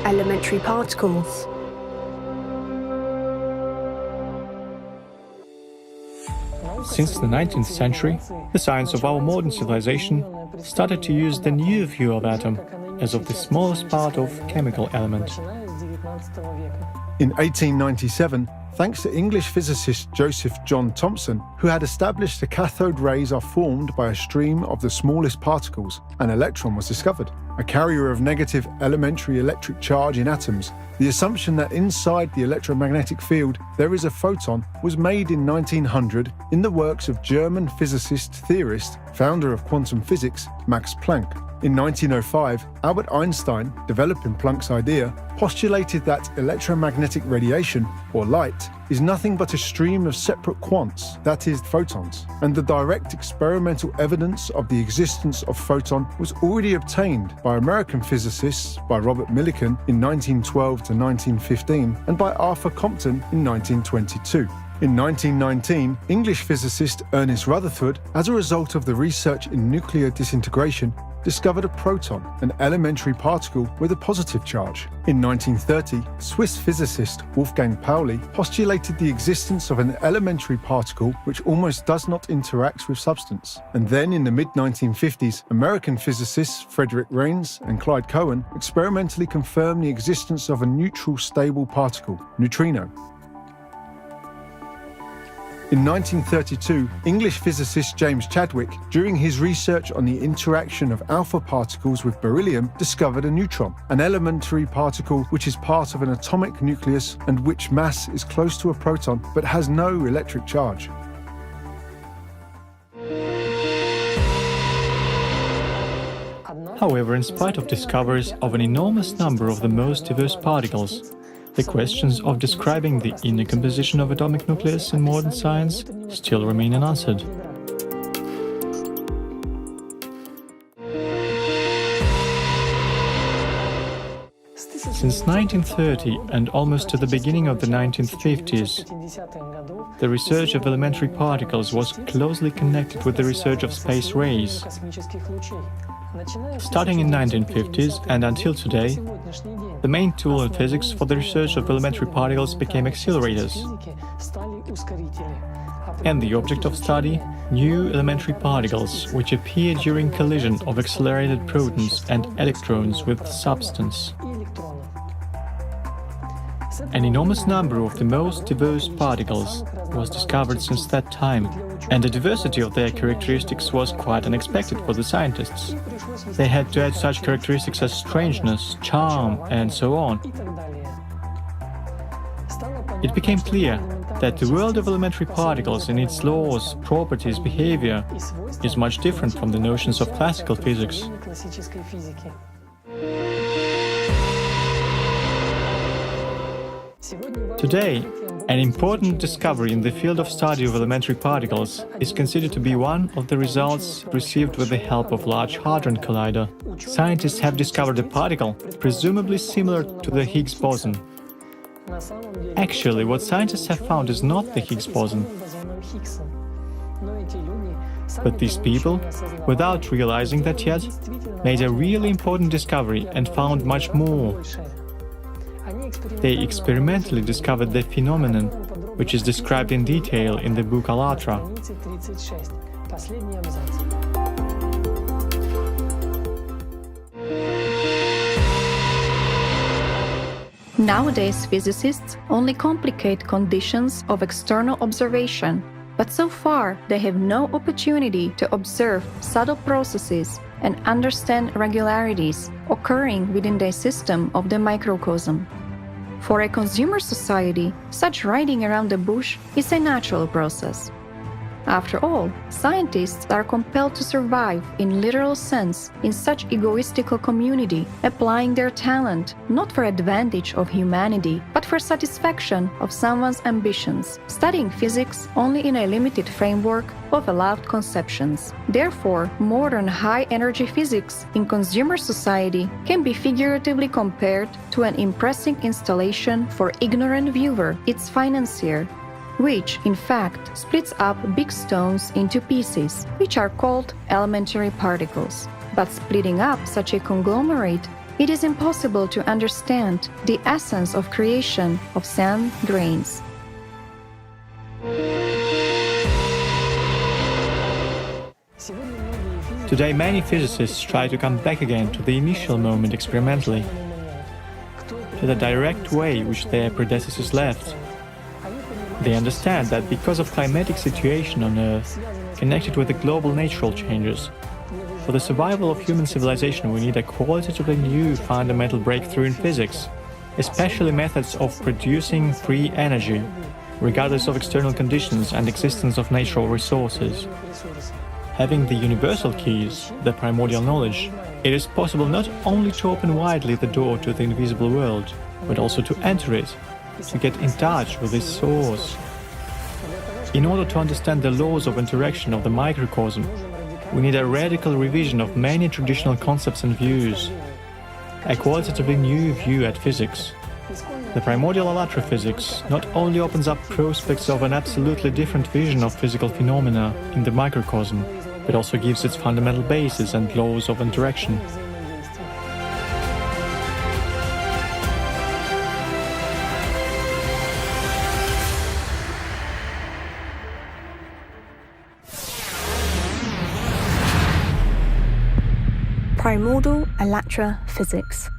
elementary particles. Since the 19th century, the science of our modern civilization started to use the new view of atom as of the smallest part of chemical element. In 1897, thanks to English physicist Joseph John Thomson, who had established the cathode rays are formed by a stream of the smallest particles, an electron was discovered, a carrier of negative elementary electric charge in atoms. The assumption that inside the electromagnetic field there is a photon was made in 1900 in the works of German physicist, theorist, founder of quantum physics, Max Planck. In 1905, Albert Einstein, developing Planck's idea, postulated that electromagnetic radiation, or light, is nothing but a stream of separate quants, that is, photons, and the direct experimental evidence of the existence of photon was already obtained by American physicists by Robert Millikan in 1912 to 1915 and by Arthur Compton in 1922. In 1919, English physicist Ernest Rutherford, as a result of the research in nuclear disintegration, discovered a proton, an elementary particle with a positive charge. In 1930, Swiss physicist Wolfgang Pauli postulated the existence of an elementary particle which almost does not interact with substance. And then in the mid-1950s, American physicists Frederick Reines and Clyde Cohen experimentally confirmed the existence of a neutral stable particle, neutrino. In 1932, English physicist James Chadwick, during his research on the interaction of alpha particles with beryllium, discovered a neutron, an elementary particle which is part of an atomic nucleus and which mass is close to a proton but has no electric charge. However, in spite of discoveries of an enormous number of the most diverse particles, the questions of describing the inner composition of atomic nucleus in modern science still remain unanswered. Since 1930 and almost to the beginning of the 1950s, the research of elementary particles was closely connected with the research of space rays. Starting in 1950s and until today, the main tool in physics for the research of elementary particles became accelerators, and the object of study, new elementary particles which appear during collision of accelerated protons and electrons with substance. An enormous number of the most diverse particles was discovered since that time, and the diversity of their characteristics was quite unexpected for the scientists. They had to add such characteristics as strangeness, charm, and so on. It became clear that the world of elementary particles in its laws, properties, behavior is much different from the notions of classical physics. Today, an important discovery in the field of study of elementary particles is considered to be one of the results received with the help of Large Hadron Collider. Scientists have discovered a particle presumably similar to the Higgs boson. Actually, what scientists have found is not the Higgs boson. But these people, without realizing that yet, made a really important discovery and found much more. They experimentally discovered the phenomenon, which is described in detail in the book ALLATRA. Nowadays, physicists only complicate conditions of external observation, but so far they have no opportunity to observe subtle processes and understand regularities occurring within the system of the microcosm. For a consumer society, such riding around the bush is a natural process. After all, scientists are compelled to survive in literal sense in such egoistical community, applying their talent not for advantage of humanity, but for satisfaction of someone's ambitions, studying physics only in a limited framework of allowed conceptions. Therefore, modern high-energy physics in consumer society can be figuratively compared to an impressive installation for ignorant viewer, its financier, which, in fact, splits up big stones into pieces, which are called elementary particles. But splitting up such a conglomerate It is impossible to understand the essence of creation of sand grains. Today, many physicists try to come back again to the initial moment experimentally, to the direct way which their predecessors left. They understand that because of climatic situation on Earth, connected with the global natural changes, for the survival of human civilization we need a qualitatively new fundamental breakthrough in physics, especially methods of producing free energy, regardless of external conditions and existence of natural resources. Having the universal keys, the primordial knowledge, it is possible not only to open widely the door to the invisible world, but also to enter it, to get in touch with its source. In order to understand the laws of interaction of the microcosm, we need a radical revision of many traditional concepts and views, a qualitatively new view at physics. The primordial allatra physics not only opens up prospects of an absolutely different vision of physical phenomena in the microcosm, but also gives its fundamental basis and laws of interaction. Primordial Allatra Physics.